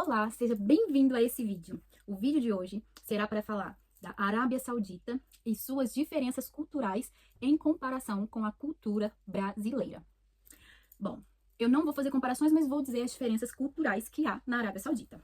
Olá, seja bem-vindo a esse vídeo. O vídeo de hoje será para falar da Arábia Saudita e suas diferenças culturais em comparação com a cultura brasileira. Bom, eu não vou fazer comparações, mas vou dizer as diferenças culturais que há na Arábia Saudita.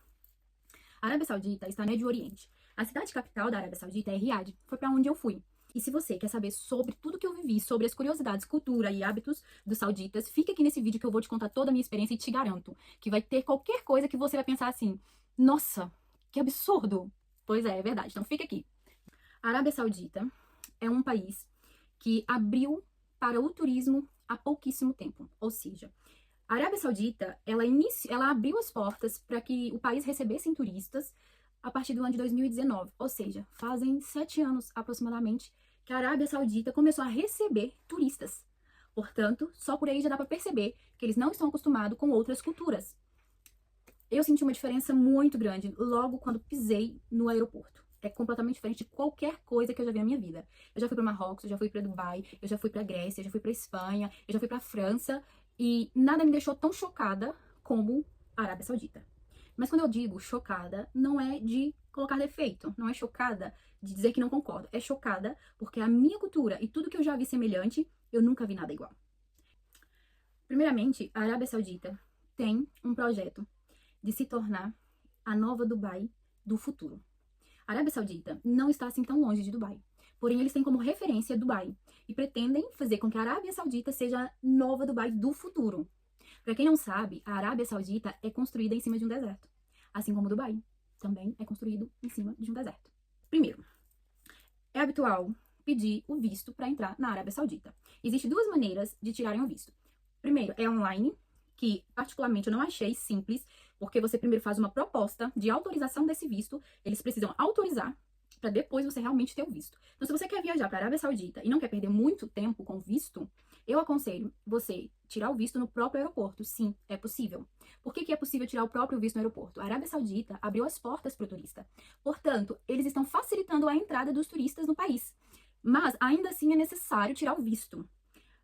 A Arábia Saudita está no Médio Oriente. A cidade capital da Arábia Saudita é Riad, foi para onde eu fui. E se você quer saber sobre tudo que eu vivi, sobre as curiosidades, cultura e hábitos dos sauditas, fica aqui nesse vídeo que eu vou te contar toda a minha experiência e te garanto que vai ter qualquer coisa que você vai pensar assim, nossa, que absurdo! Pois é verdade. Então fica aqui. A Arábia Saudita é um país que abriu para o turismo há pouquíssimo tempo. Ou seja, a Arábia Saudita, ela abriu as portas para que o país recebesse turistas a partir do ano de 2019. Ou seja, fazem 7 anos aproximadamente que a Arábia Saudita começou a receber turistas. Portanto, só por aí já dá para perceber que eles não estão acostumados com outras culturas. Eu senti uma diferença muito grande logo quando pisei no aeroporto. É completamente diferente de qualquer coisa que eu já vi na minha vida. Eu já fui para Marrocos, eu já fui para Dubai, eu já fui para Grécia, eu já fui para Espanha, eu já fui para França e nada me deixou tão chocada como a Arábia Saudita. Mas quando eu digo chocada, não é de colocar defeito, não é chocada de dizer que não concordo. É chocada porque a minha cultura e tudo que eu já vi semelhante, eu nunca vi nada igual. Primeiramente, a Arábia Saudita tem um projeto de se tornar a nova Dubai do futuro. A Arábia Saudita não está assim tão longe de Dubai, porém eles têm como referência Dubai e pretendem fazer com que a Arábia Saudita seja a nova Dubai do futuro. Para quem não sabe, a Arábia Saudita é construída em cima de um deserto, assim como Dubai também é construído em cima de um deserto. Primeiro, é habitual pedir o visto para entrar na Arábia Saudita. Existem duas maneiras de tirarem o visto. Primeiro, é online, que particularmente eu não achei simples, porque você primeiro faz uma proposta de autorização desse visto, eles precisam autorizar para depois você realmente ter o visto. Então, se você quer viajar para a Arábia Saudita e não quer perder muito tempo com o visto, eu aconselho você tirar o visto no próprio aeroporto. Sim, é possível. Por que é possível tirar o próprio visto no aeroporto? A Arábia Saudita abriu as portas para o turista. Portanto, eles estão facilitando a entrada dos turistas no país. Mas, ainda assim, é necessário tirar o visto.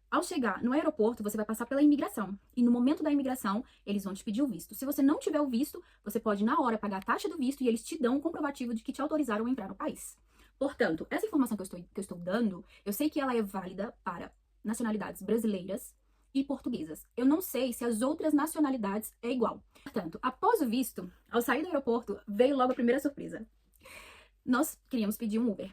Ao chegar no aeroporto, você vai passar pela imigração. E no momento da imigração, eles vão te pedir o visto. Se você não tiver o visto, você pode, na hora, pagar a taxa do visto e eles te dão um comprovativo de que te autorizaram a entrar no país. Portanto, essa informação que eu estou dando, eu sei que ela é válida para nacionalidades brasileiras e portuguesas. Eu não sei se as outras nacionalidades é igual. Portanto, após o visto, ao sair do aeroporto, veio logo a primeira surpresa. Nós queríamos pedir um Uber.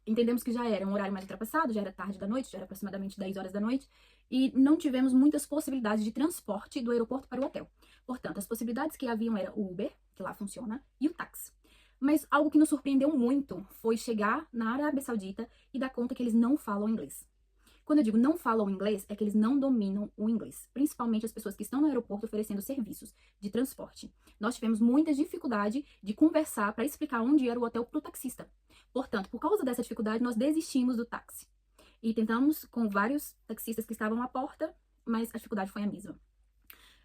Entendemos que já era um horário mais ultrapassado, já era tarde da noite, já era aproximadamente 10 horas da noite, e não tivemos muitas possibilidades de transporte do aeroporto para o hotel. Portanto, as possibilidades que haviam era o Uber, que lá funciona, e o táxi. Mas algo que nos surpreendeu muito foi chegar na Arábia Saudita e dar conta que eles não falam inglês. Quando eu digo não falam inglês, é que eles não dominam o inglês, principalmente as pessoas que estão no aeroporto oferecendo serviços de transporte. Nós tivemos muita dificuldade de conversar para explicar onde era o hotel para o taxista. Portanto, por causa dessa dificuldade, nós desistimos do táxi. E tentamos com vários taxistas que estavam à porta, mas a dificuldade foi a mesma.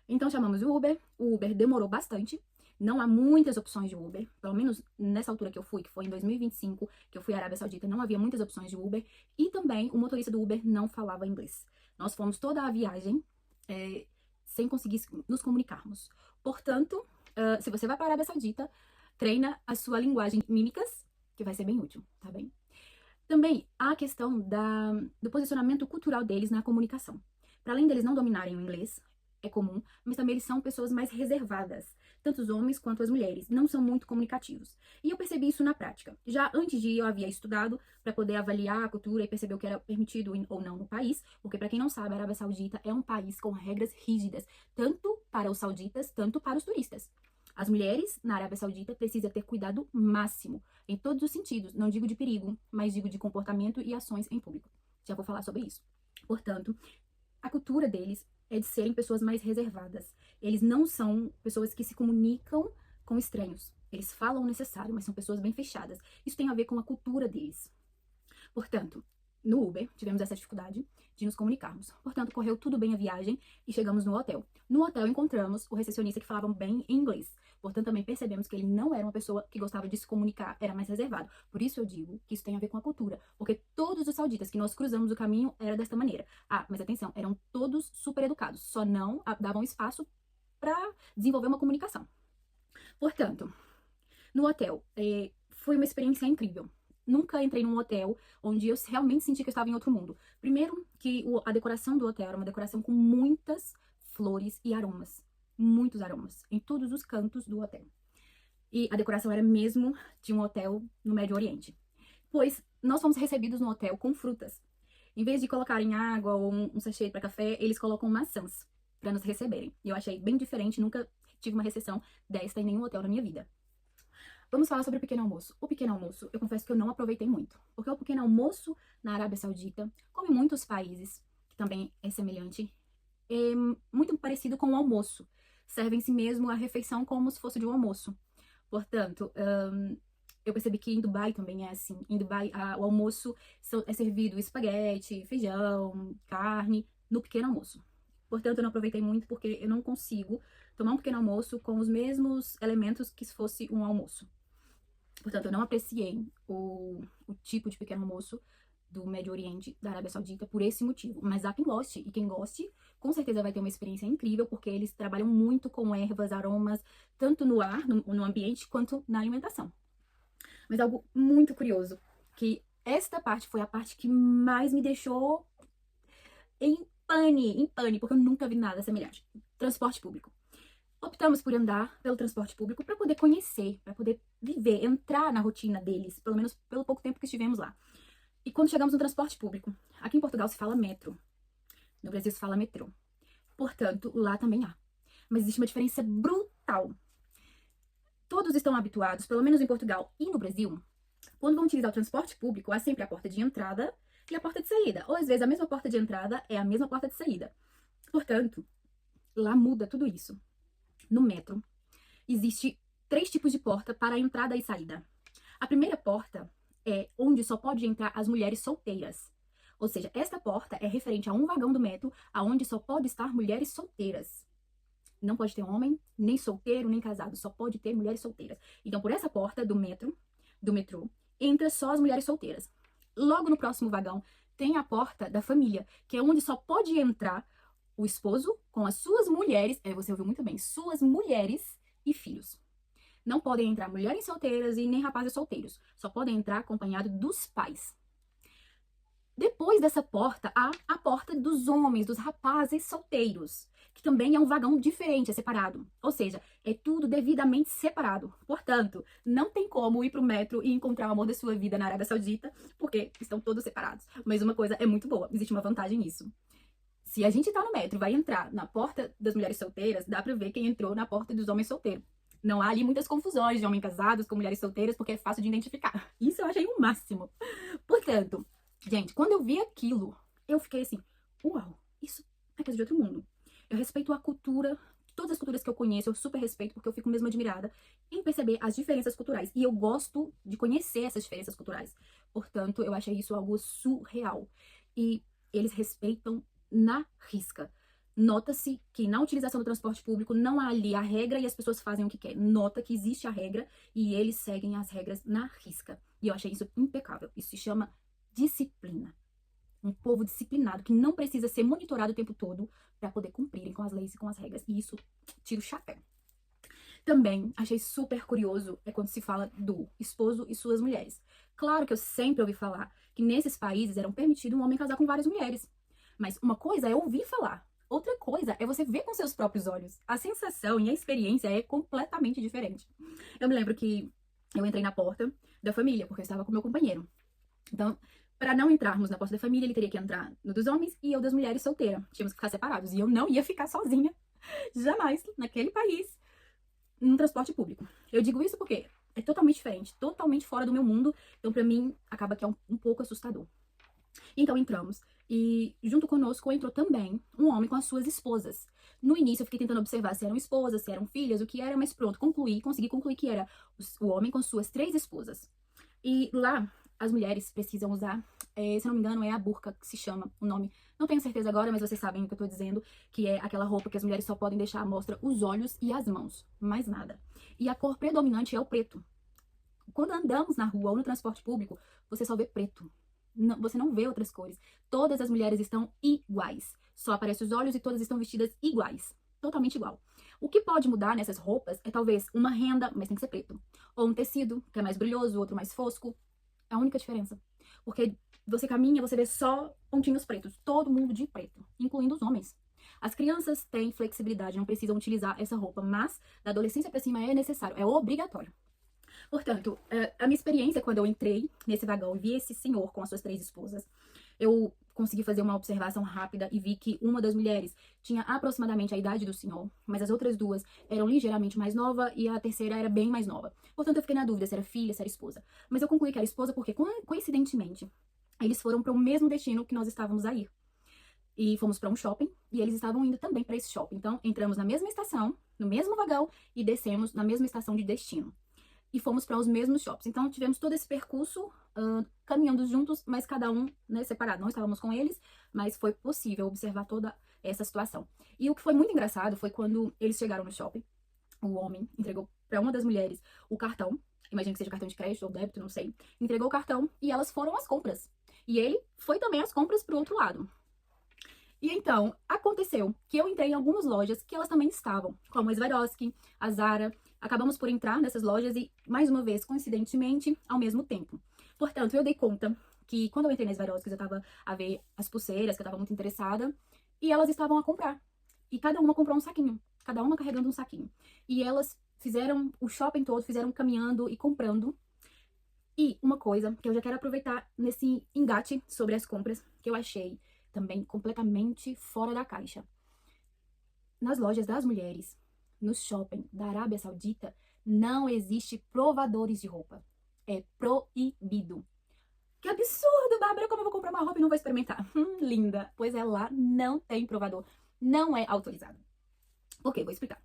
Então chamamos o Uber demorou bastante. Não há muitas opções de Uber, pelo menos nessa altura que eu fui, que foi em 2025, que eu fui à Arábia Saudita, não havia muitas opções de Uber, e também o motorista do Uber não falava inglês. Nós fomos toda a viagem sem conseguir nos comunicarmos. Portanto, se você vai para a Arábia Saudita, treina a sua linguagem mímicas, que vai ser bem útil, tá bem? Também há a questão do posicionamento cultural deles na comunicação. Para além deles não dominarem o inglês, é comum, mas também eles são pessoas mais reservadas. Tanto os homens quanto as mulheres não são muito comunicativos. E eu percebi isso na prática. Já antes de ir, eu havia estudado para poder avaliar a cultura e perceber o que era permitido ou não no país, porque para quem não sabe, a Arábia Saudita é um país com regras rígidas, tanto para os sauditas, tanto para os turistas. As mulheres na Arábia Saudita precisam ter cuidado máximo, em todos os sentidos, não digo de perigo, mas digo de comportamento e ações em público. Já vou falar sobre isso. Portanto, a cultura deles é de serem pessoas mais reservadas. Eles não são pessoas que se comunicam com estranhos. Eles falam o necessário, mas são pessoas bem fechadas. Isso tem a ver com a cultura deles. Portanto, no Uber, tivemos essa dificuldade de nos comunicarmos. Portanto, correu tudo bem a viagem e chegamos no hotel. No hotel, encontramos o recepcionista que falava bem inglês. Portanto, também percebemos que ele não era uma pessoa que gostava de se comunicar, era mais reservado. Por isso eu digo que isso tem a ver com a cultura. Porque todos os sauditas que nós cruzamos o caminho era desta maneira. Ah, mas atenção, eram todos super educados. Só não davam espaço para desenvolver uma comunicação. Portanto, no hotel, foi uma experiência incrível. Nunca entrei num hotel onde eu realmente senti que eu estava em outro mundo. Primeiro, que a decoração do hotel era uma decoração com muitas flores e aromas. Muitos aromas, em todos os cantos do hotel. E a decoração era mesmo de um hotel no Médio Oriente. Pois nós fomos recebidos no hotel com frutas. Em vez de colocarem água ou um sachê para café, eles colocam maçãs para nos receberem. Eu achei bem diferente, nunca tive uma recepção desta em nenhum hotel na minha vida. Vamos falar sobre o pequeno almoço. O pequeno almoço, eu confesso que eu não aproveitei muito. Porque o pequeno almoço na Arábia Saudita, como em muitos países, que também é semelhante, é muito parecido com o almoço. Servem-se mesmo a refeição como se fosse de um almoço. Portanto, eu percebi que em Dubai também é assim. Em Dubai, o almoço é servido espaguete, feijão, carne, no pequeno almoço. Portanto, eu não aproveitei muito porque eu não consigo tomar um pequeno almoço com os mesmos elementos que se fosse um almoço. Portanto, eu não apreciei o tipo de pequeno almoço do Médio Oriente, da Arábia Saudita, por esse motivo. Mas há quem goste, e quem goste, com certeza vai ter uma experiência incrível, porque eles trabalham muito com ervas, aromas, tanto no ar, no ambiente, quanto na alimentação. Mas algo muito curioso, que esta parte foi a parte que mais me deixou em pane, porque eu nunca vi nada semelhante. Transporte público. Optamos por andar pelo transporte público para poder conhecer, para poder viver, entrar na rotina deles, pelo menos pelo pouco tempo que estivemos lá. E quando chegamos no transporte público, aqui em Portugal se fala metro, no Brasil se fala metrô. Portanto, lá também há. Mas existe uma diferença brutal. Todos estão habituados, pelo menos em Portugal e no Brasil, quando vão utilizar o transporte público, há sempre a porta de entrada e a porta de saída. Ou às vezes a mesma porta de entrada é a mesma porta de saída. Portanto, lá muda tudo isso. No metro, existe 3 tipos de porta para a entrada e saída. A primeira porta é onde só pode entrar as mulheres solteiras. Ou seja, esta porta é referente a um vagão do metro aonde só pode estar mulheres solteiras. Não pode ter homem, nem solteiro, nem casado, só pode ter mulheres solteiras. Então, por essa porta do metrô, entra só as mulheres solteiras. Logo no próximo vagão tem a porta da família, que é onde só pode entrar o esposo com as suas mulheres, você ouviu muito bem, suas mulheres e filhos. Não podem entrar mulheres solteiras e nem rapazes solteiros. Só podem entrar acompanhado dos pais. Depois dessa porta, há a porta dos homens, dos rapazes solteiros, que também é um vagão diferente, é separado. Ou seja, é tudo devidamente separado. Portanto, não tem como ir pro metro e encontrar o amor da sua vida na Arábia Saudita, porque estão todos separados. Mas uma coisa é muito boa, existe uma vantagem nisso. Se a gente tá no metro e vai entrar na porta das mulheres solteiras, dá pra ver quem entrou na porta dos homens solteiros. Não há ali muitas confusões de homens casados com mulheres solteiras, porque é fácil de identificar. Isso eu achei o máximo. Portanto, gente, quando eu vi aquilo, eu fiquei assim, uau, isso é coisa de outro mundo. Eu respeito a cultura, todas as culturas que eu conheço, eu super respeito, porque eu fico mesmo admirada em perceber as diferenças culturais. E eu gosto de conhecer essas diferenças culturais. Portanto, eu achei isso algo surreal. E eles respeitam na risca. Nota-se que na utilização do transporte público não há ali a regra e as pessoas fazem o que querem. Nota que existe a regra e eles seguem as regras na risca. E eu achei isso impecável. Isso se chama disciplina. Um povo disciplinado que não precisa ser monitorado o tempo todo para poder cumprirem com as leis e com as regras. E isso tira o chapéu. Também achei super curioso quando se fala do esposo e suas mulheres. Claro que eu sempre ouvi falar que nesses países era permitido um homem casar com várias mulheres. Mas uma coisa é ouvir falar, outra coisa é você ver com seus próprios olhos. A sensação e a experiência é completamente diferente. Eu me lembro que eu entrei na porta da família, porque eu estava com meu companheiro. Então, para não entrarmos na porta da família, ele teria que entrar no dos homens e eu das mulheres solteira. Tínhamos que ficar separados. E eu não ia ficar sozinha, jamais, naquele país, num transporte público. Eu digo isso porque é totalmente diferente, totalmente fora do meu mundo. Então, para mim, acaba que é um pouco assustador. Então entramos e junto conosco entrou também um homem com as suas esposas. No início eu fiquei tentando observar se eram esposas, se eram filhas, o que era, mas pronto, consegui concluir que era o homem com suas 3 esposas. E lá as mulheres precisam usar, se não me engano, é a burca que se chama o nome. Não tenho certeza agora, mas vocês sabem o que eu tô dizendo, que é aquela roupa que as mulheres só podem deixar à mostra os olhos e as mãos, mais nada. E a cor predominante é o preto. Quando andamos na rua ou no transporte público, você só vê preto. Não, você não vê outras cores. Todas as mulheres estão iguais. Só aparecem os olhos e todas estão vestidas iguais. totalmente igual. O que pode mudar nessas roupas é talvez uma renda, mas tem que ser preto. Ou um tecido, que é mais brilhoso, outro mais fosco. É a única diferença. Porque você caminha, você vê só pontinhos pretos. Todo mundo de preto, incluindo os homens. As crianças têm flexibilidade, não precisam utilizar essa roupa, mas da adolescência pra cima é necessário, é obrigatório. Portanto, a minha experiência quando eu entrei nesse vagão e vi esse senhor com as suas 3 esposas, eu consegui fazer uma observação rápida e vi que uma das mulheres tinha aproximadamente a idade do senhor, mas as outras 2 eram ligeiramente mais nova e a terceira era bem mais nova. Portanto, eu fiquei na dúvida se era filha, se era esposa. Mas eu concluí que era esposa porque, coincidentemente, eles foram para o mesmo destino que nós estávamos a ir. E fomos para um shopping e eles estavam indo também para esse shopping. Então, entramos na mesma estação, no mesmo vagão e descemos na mesma estação de destino. E fomos para os mesmos shops. Então, tivemos todo esse percurso caminhando juntos, mas cada um, né, separado. Não estávamos com eles, mas foi possível observar toda essa situação. E o que foi muito engraçado foi quando eles chegaram no shopping, o homem entregou para uma das mulheres o cartão, imagino que seja cartão de crédito ou débito, não sei, entregou o cartão e elas foram às compras. E ele foi também às compras pro outro lado. E então, aconteceu que eu entrei em algumas lojas que elas também estavam, como a Swarovski, a Zara. Acabamos por entrar nessas lojas e, mais uma vez, coincidentemente, ao mesmo tempo. Portanto, eu dei conta que quando eu entrei na Swarovski, eu estava a ver as pulseiras, que eu estava muito interessada, e elas estavam a comprar. E cada uma comprou um saquinho, cada uma carregando um saquinho. E elas fizeram o shopping todo, fizeram caminhando e comprando. E uma coisa que eu já quero aproveitar nesse engate sobre as compras, que eu achei também completamente fora da caixa. Nas lojas das mulheres, no shopping da Arábia Saudita, não existe provadores de roupa. É proibido. Que absurdo, Bárbara, como eu vou comprar uma roupa e não vou experimentar? Linda. Pois é, lá não tem provador. Não é autorizado. Ok, vou explicar.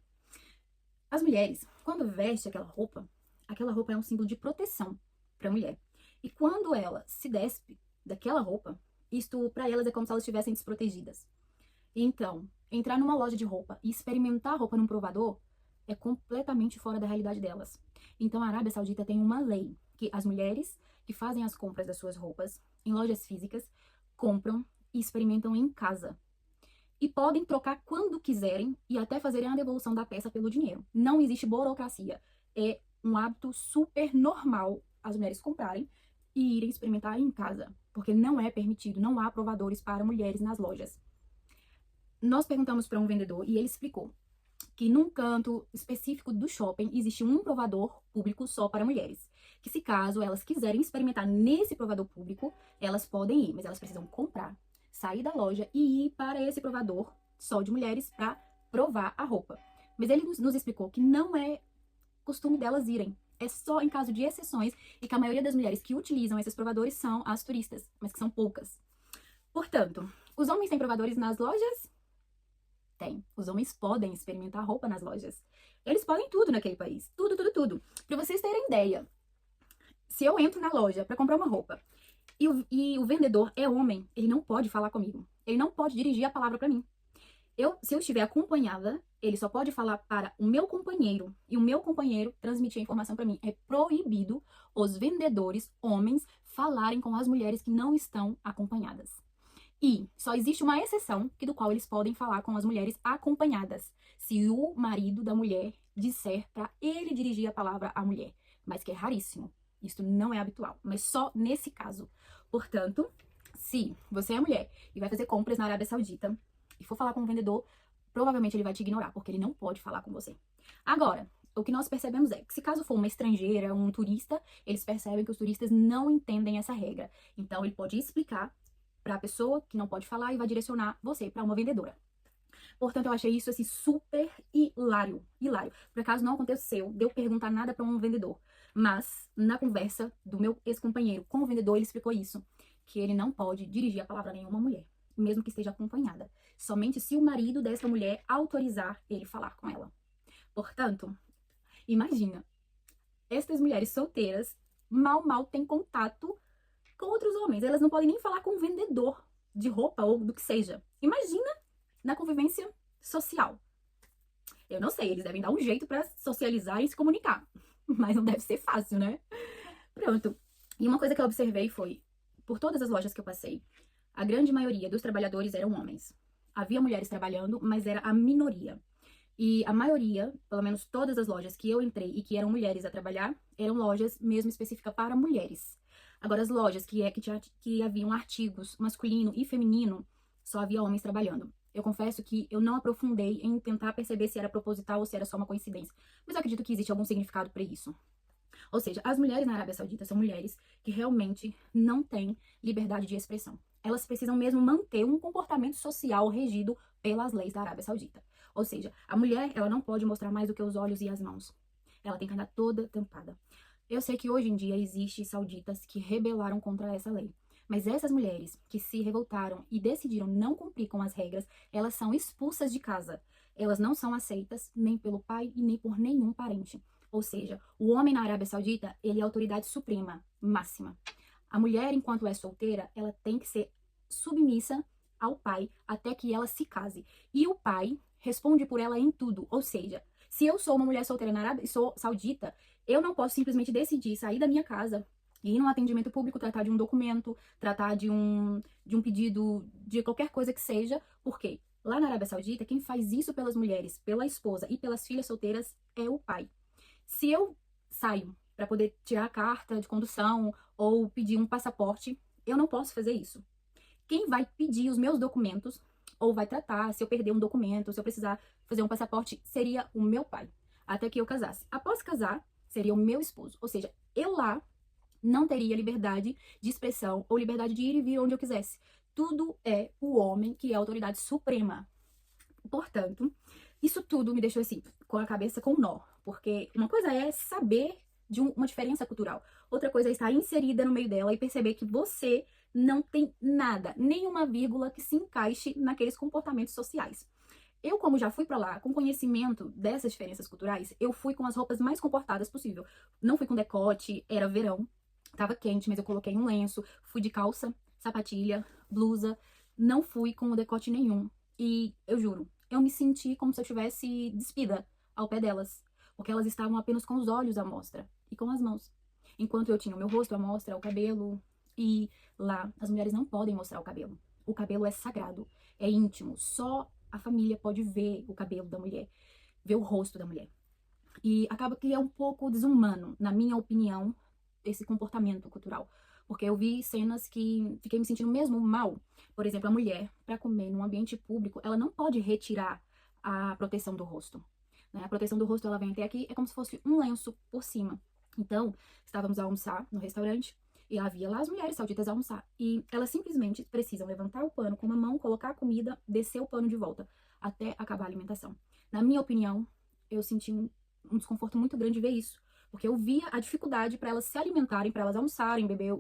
As mulheres, quando vestem aquela roupa é um símbolo de proteção para a mulher. E quando ela se despe daquela roupa, isto para elas é como se elas estivessem desprotegidas. Então, entrar numa loja de roupa e experimentar a roupa num provador é completamente fora da realidade delas. Então, a Arábia Saudita tem uma lei que as mulheres que fazem as compras das suas roupas em lojas físicas compram e experimentam em casa. E podem trocar quando quiserem e até fazerem a devolução da peça pelo dinheiro. Não existe burocracia. É um hábito super normal as mulheres comprarem e irem experimentar em casa, porque não é permitido, não há provadores para mulheres nas lojas. Nós perguntamos para um vendedor e ele explicou que num canto específico do shopping existe um provador público só para mulheres. Que se caso elas quiserem experimentar nesse provador público, elas podem ir, mas elas precisam comprar, sair da loja e ir para esse provador só de mulheres para provar a roupa. Mas ele nos explicou que não é costume delas irem. É só em caso de exceções e que a maioria das mulheres que utilizam esses provadores são as turistas, mas que são poucas. Portanto, os homens têm provadores nas lojas? Tem. Os homens podem experimentar roupa nas lojas. Eles podem tudo naquele país. Tudo, tudo, tudo. Pra vocês terem ideia, se eu entro na loja pra comprar uma roupa e o vendedor é homem, ele não pode falar comigo. Ele não pode dirigir a palavra pra mim. Se eu estiver acompanhada, ele só pode falar para o meu companheiro e o meu companheiro transmitir a informação para mim. É proibido os vendedores homens falarem com as mulheres que não estão acompanhadas. E só existe uma exceção que do qual eles podem falar com as mulheres acompanhadas, se o marido da mulher disser para ele dirigir a palavra à mulher, mas que é raríssimo. Isso não é habitual, mas só nesse caso. Portanto, se você é mulher e vai fazer compras na Arábia Saudita e for falar com um vendedor, provavelmente ele vai te ignorar, porque ele não pode falar com você. Agora, o que nós percebemos é que se caso for uma estrangeira, um turista, eles percebem que os turistas não entendem essa regra. Então, ele pode explicar para a pessoa que não pode falar e vai direcionar você para uma vendedora. Portanto, eu achei isso assim super hilário. Hilário. Por acaso não aconteceu de eu perguntar nada para um vendedor, mas na conversa do meu ex-companheiro com o vendedor, ele explicou isso, que ele não pode dirigir a palavra a nenhuma mulher, mesmo que esteja acompanhada. Somente se o marido dessa mulher autorizar ele falar com ela. Portanto, imagina, estas mulheres solteiras mal têm contato com outros homens. Elas não podem nem falar com um vendedor de roupa ou do que seja. Imagina na convivência social. Eu não sei, eles devem dar um jeito para socializar e se comunicar. Mas não deve ser fácil, né? Pronto. E uma coisa que eu observei foi, por todas as lojas que eu passei, a grande maioria dos trabalhadores eram homens. Havia mulheres trabalhando, mas era a minoria. E a maioria, pelo menos todas as lojas que eu entrei e que eram mulheres a trabalhar, eram lojas mesmo específicas para mulheres. Agora, as lojas que haviam artigos masculino e feminino, só havia homens trabalhando. Eu confesso que eu não aprofundei em tentar perceber se era proposital ou se era só uma coincidência. Mas eu acredito que existe algum significado para isso. Ou seja, as mulheres na Arábia Saudita são mulheres que realmente não têm liberdade de expressão. Elas precisam mesmo manter um comportamento social regido pelas leis da Arábia Saudita. Ou seja, a mulher, ela não pode mostrar mais do que os olhos e as mãos. Ela tem que andar toda tampada. Eu sei que hoje em dia existem sauditas que rebelaram contra essa lei. Mas essas mulheres que se revoltaram e decidiram não cumprir com as regras, elas são expulsas de casa. Elas não são aceitas nem pelo pai e nem por nenhum parente. Ou seja, o homem na Arábia Saudita, ele é a autoridade suprema, máxima. A mulher, enquanto é solteira, ela tem que ser submissa ao pai até que ela se case. E o pai responde por ela em tudo. Ou seja, se eu sou uma mulher solteira na Arábia, sou saudita, eu não posso simplesmente decidir sair da minha casa e ir num atendimento público, tratar de um documento, tratar de um pedido, de qualquer coisa que seja, porque lá na Arábia Saudita, quem faz isso pelas mulheres, pela esposa e pelas filhas solteiras é o pai. Se eu saio para poder tirar a carta de condução ou pedir um passaporte, eu não posso fazer isso. Quem vai pedir os meus documentos ou vai tratar se eu perder um documento, se eu precisar fazer um passaporte, seria o meu pai, até que eu casasse. Após casar, seria o meu esposo. Ou seja, eu lá não teria liberdade de expressão ou liberdade de ir e vir onde eu quisesse. Tudo é o homem que é a autoridade suprema. Portanto, isso tudo me deixou assim, com a cabeça com nó. Porque uma coisa é saber de uma diferença cultural. Outra coisa é estar inserida no meio dela e perceber que você não tem nada, nenhuma vírgula que se encaixe naqueles comportamentos sociais. Eu, como já fui pra lá, com conhecimento dessas diferenças culturais, eu fui com as roupas mais comportadas possível. Não fui com decote, era verão, tava quente, mas eu coloquei um lenço, fui de calça, sapatilha, blusa, não fui com decote nenhum. E eu juro, eu me senti como se eu estivesse despida ao pé delas, porque elas estavam apenas com os olhos à mostra e com as mãos. Enquanto eu tinha o meu rosto à mostra, o cabelo, e lá as mulheres não podem mostrar o cabelo. O cabelo é sagrado, é íntimo, só a família pode ver o cabelo da mulher, ver o rosto da mulher. E acaba que é um pouco desumano, na minha opinião, esse comportamento cultural. Porque eu vi cenas que fiquei me sentindo mesmo mal. Por exemplo, a mulher, para comer num ambiente público, ela não pode retirar a proteção do rosto. Né? A proteção do rosto, ela vem até aqui, é como se fosse um lenço por cima. Então, estávamos a almoçar no restaurante e havia lá as mulheres sauditas a almoçar. E elas simplesmente precisam levantar o pano com uma mão, colocar a comida, descer o pano de volta, até acabar a alimentação. Na minha opinião, eu senti um desconforto muito grande ver isso. Porque eu via a dificuldade para elas se alimentarem, para elas almoçarem, beber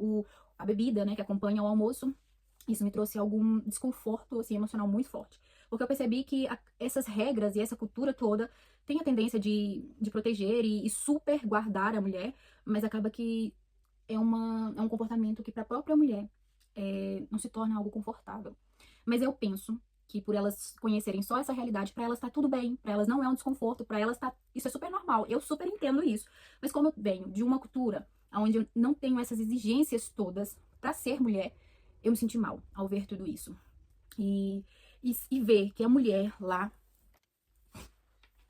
a bebida, né, que acompanha o almoço. Isso me trouxe algum desconforto, assim, emocional muito forte. Porque eu percebi que essas regras e essa cultura toda tem a tendência de proteger e super guardar a mulher, mas acaba que é um comportamento que para a própria mulher não se torna algo confortável. Mas eu penso que por elas conhecerem só essa realidade, para elas tá tudo bem, para elas não é um desconforto, para elas tá, isso é super normal. Eu super entendo isso. Mas como eu venho de uma cultura onde eu não tenho essas exigências todas para ser mulher, eu me senti mal ao ver tudo isso. E ver que a mulher lá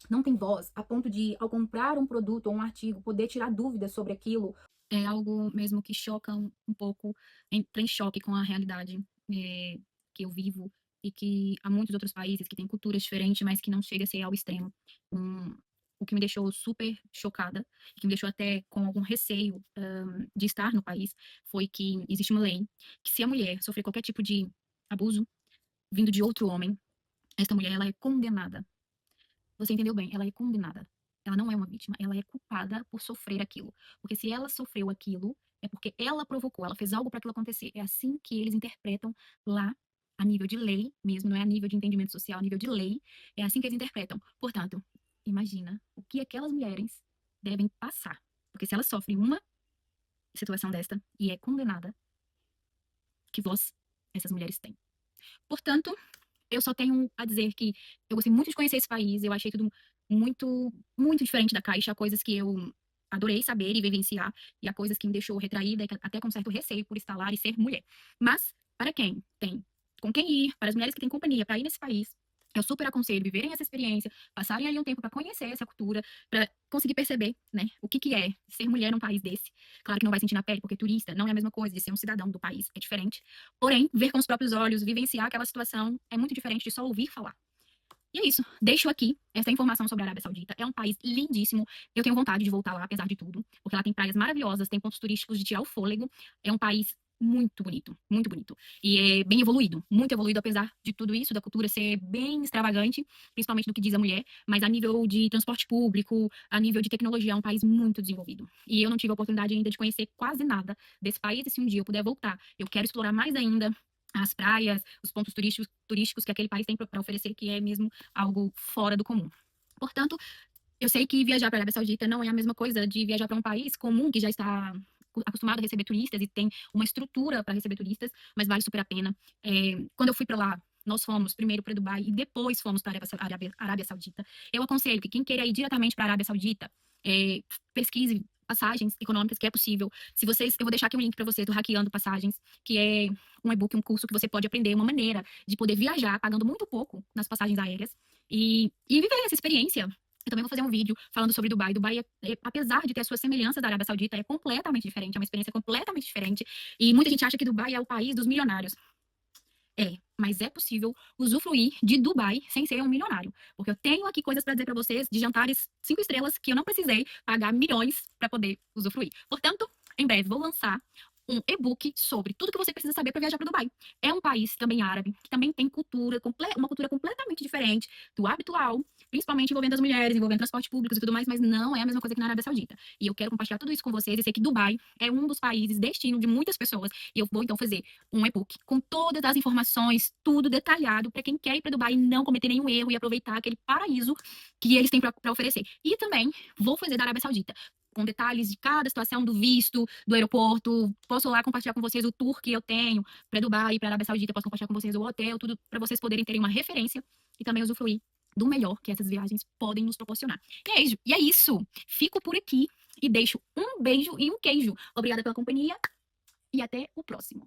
não tem voz a ponto de, ao comprar um produto ou um artigo, poder tirar dúvidas sobre aquilo, é algo mesmo que choca um pouco, entra em choque com a realidade que eu vivo e que há muitos outros países que têm culturas diferentes, mas que não chega a ser ao extremo. O que me deixou super chocada, e que me deixou até com algum receio de estar no país, foi que existe uma lei que se a mulher sofrer qualquer tipo de abuso vindo de outro homem, esta mulher ela é condenada. Você entendeu bem? Ela é condenada. Ela não é uma vítima, ela é culpada por sofrer aquilo. Porque se ela sofreu aquilo, é porque ela provocou, ela fez algo para aquilo acontecer. É assim que eles interpretam lá, a nível de lei mesmo, não é a nível de entendimento social, a nível de lei, é assim que eles interpretam. Portanto, imagina o que aquelas mulheres devem passar. Porque se elas sofrem uma situação desta e é condenada, que voz essas mulheres têm? Portanto, eu só tenho a dizer que eu gostei muito de conhecer esse país, eu achei tudo muito, muito diferente da Caixa, há coisas que eu adorei saber e vivenciar, e há coisas que me deixou retraída, e até com certo receio por estar lá e ser mulher. Mas, para quem tem com quem ir, para as mulheres que têm companhia para ir nesse país, Eu super aconselho viverem essa experiência, passarem ali um tempo para conhecer essa cultura, para conseguir perceber, né, o que que é ser mulher num país desse. Claro que não vai sentir na pele, porque turista não é a mesma coisa de ser um cidadão do país, é diferente. Porém, ver com os próprios olhos, vivenciar aquela situação é muito diferente de só ouvir falar. E é isso. Deixo aqui essa informação sobre a Arábia Saudita. É um país lindíssimo. Eu tenho vontade de voltar lá, apesar de tudo, porque lá tem praias maravilhosas, tem pontos turísticos de tirar o fôlego. É um país muito bonito, muito bonito. E é bem evoluído, muito evoluído, apesar de tudo isso, da cultura ser bem extravagante, principalmente no que diz a mulher, mas a nível de transporte público, a nível de tecnologia, é um país muito desenvolvido. E eu não tive a oportunidade ainda de conhecer quase nada desse país, e se um dia eu puder voltar, eu quero explorar mais ainda as praias, os pontos turísticos que aquele país tem para oferecer, que é mesmo algo fora do comum. Portanto, eu sei que viajar para a Arábia Saudita não é a mesma coisa de viajar para um país comum que já está acostumado a receber turistas e tem uma estrutura para receber turistas, mas vale super a pena. Quando eu fui para lá, nós fomos primeiro para Dubai e depois fomos para a Arábia Saudita. Eu aconselho que quem queira ir diretamente para a Arábia Saudita, pesquise passagens econômicas, que é possível. Se vocês, eu vou deixar aqui um link para vocês do Hackeando Passagens, que é um e-book, um curso que você pode aprender uma maneira de poder viajar pagando muito pouco nas passagens aéreas e viver essa experiência. Eu também vou fazer um vídeo falando sobre Dubai. Dubai, apesar de ter as suas semelhanças da Arábia Saudita, é completamente diferente, é uma experiência completamente diferente. E muita gente acha que Dubai é o país dos milionários. Mas é possível usufruir de Dubai sem ser um milionário. Porque eu tenho aqui coisas para dizer para vocês de jantares 5 estrelas que eu não precisei pagar milhões para poder usufruir. Portanto, em breve vou lançar um e-book sobre tudo que você precisa saber para viajar para Dubai. É um país também árabe, que também tem uma cultura completamente diferente do habitual, principalmente envolvendo as mulheres, envolvendo transporte público e tudo mais, mas não é a mesma coisa que na Arábia Saudita. E eu quero compartilhar tudo isso com vocês e sei que Dubai é um dos países destino de muitas pessoas. E eu vou então fazer um e-book com todas as informações, tudo detalhado para quem quer ir para Dubai e não cometer nenhum erro e aproveitar aquele paraíso que eles têm para oferecer. E também vou fazer da Arábia Saudita com detalhes de cada situação do visto, do aeroporto. Posso lá compartilhar com vocês o tour que eu tenho para Dubai, para Arábia Saudita. Posso compartilhar com vocês o hotel, tudo para vocês poderem terem uma referência e também usufruir do melhor que essas viagens podem nos proporcionar. E é isso. Fico por aqui e deixo um beijo e um queijo. Obrigada pela companhia e até o próximo.